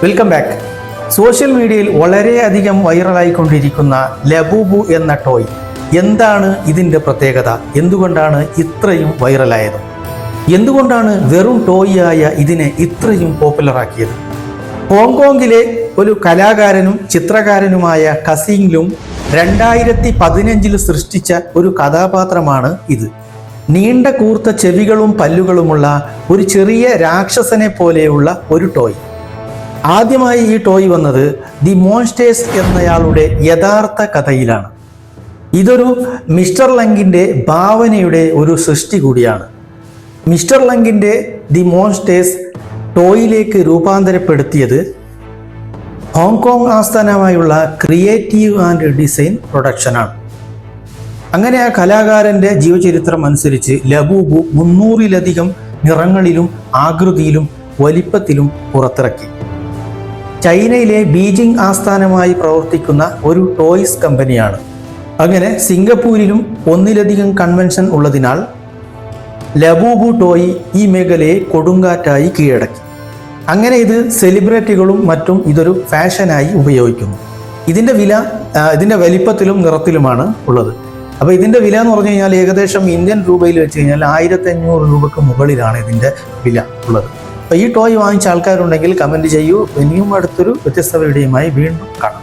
Welcome back. Social മീഡിയയിൽ വളരെയധികം വൈറലായിക്കൊണ്ടിരിക്കുന്ന Labubu എന്ന ടോയ്, എന്താണ് ഇതിൻ്റെ പ്രത്യേകത? എന്തുകൊണ്ടാണ് ഇത്രയും വൈറലായത്? എന്തുകൊണ്ടാണ് വെറും ടോയ് ആയ ഇതിനെ ഇത്രയും പോപ്പുലറാക്കിയത്? ഹോങ്കോങ്ങിലെ ഒരു കലാകാരനും ചിത്രകാരനുമായ കസിങ് ലുങ് 2015 സൃഷ്ടിച്ച ഒരു കഥാപാത്രമാണ് ഇത്. നീണ്ട കൂർത്ത ചെവികളും പല്ലുകളുമുള്ള ഒരു ചെറിയ രാക്ഷസനെ പോലെയുള്ള ഒരു ടോയ്. ആദ്യമായി ഈ ടോയ് വന്നത് ദി മോൺസ്റ്റേഴ്സ് എന്നയാളുടെ യഥാർത്ഥ കഥയിലാണ്. ഇതൊരു മിസ്റ്റർ ലങ്ങിൻ്റെ ഭാവനയുടെ ഒരു സൃഷ്ടി കൂടിയാണ്. മിസ്റ്റർ ലങ്ങിൻ്റെ ദി മോൺസ്റ്റേഴ്സ് ടോയിലേക്ക് രൂപാന്തരപ്പെടുത്തിയത് ഹോങ്കോങ് ആസ്ഥാനമായുള്ള ക്രിയേറ്റീവ് ആൻഡ് ഡിസൈൻ പ്രൊഡക്ഷനാണ്. അങ്ങനെ ആ കലാകാരൻ്റെ ജീവചരിത്രം അനുസരിച്ച് ലബൂബു 300-ലധികം നിറങ്ങളിലും ആകൃതിയിലും വലിപ്പത്തിലും പുറത്തിറക്കി. ചൈനയിലെ ബീജിംഗ് ആസ്ഥാനമായി പ്രവർത്തിക്കുന്ന ഒരു ടോയ്സ് കമ്പനിയാണ്. അങ്ങനെ സിംഗപ്പൂരിലും 1-ലധികം കൺവെൻഷൻ ഉള്ളതിനാൽ ലബൂബു ടോയ് ഈ മേഖലയെ കൊടുങ്കാറ്റായി കീഴടക്കി. അങ്ങനെ ഇത് സെലിബ്രിറ്റികളും മറ്റും ഇതൊരു ഫാഷനായി ഉപയോഗിക്കുന്നു. ഇതിൻ്റെ വലിപ്പത്തിലും നിറത്തിലുമാണ് ഉള്ളത്. അപ്പോൾ ഇതിൻ്റെ വില എന്ന് പറഞ്ഞു കഴിഞ്ഞാൽ ഏകദേശം ഇന്ത്യൻ രൂപയിൽ വെച്ച് കഴിഞ്ഞാൽ 1500 രൂപയ്ക്ക് മുകളിലാണ് ഇതിൻ്റെ വില ഉള്ളത്. അപ്പോൾ ഈ ടോയ് വാങ്ങിച്ച ആൾക്കാരുണ്ടെങ്കിൽ കമൻറ്റ് ചെയ്യൂ. ഇനിയും അടുത്തൊരു വ്യത്യസ്ത വീഡിയോയുമായി വീണ്ടും കാണാം.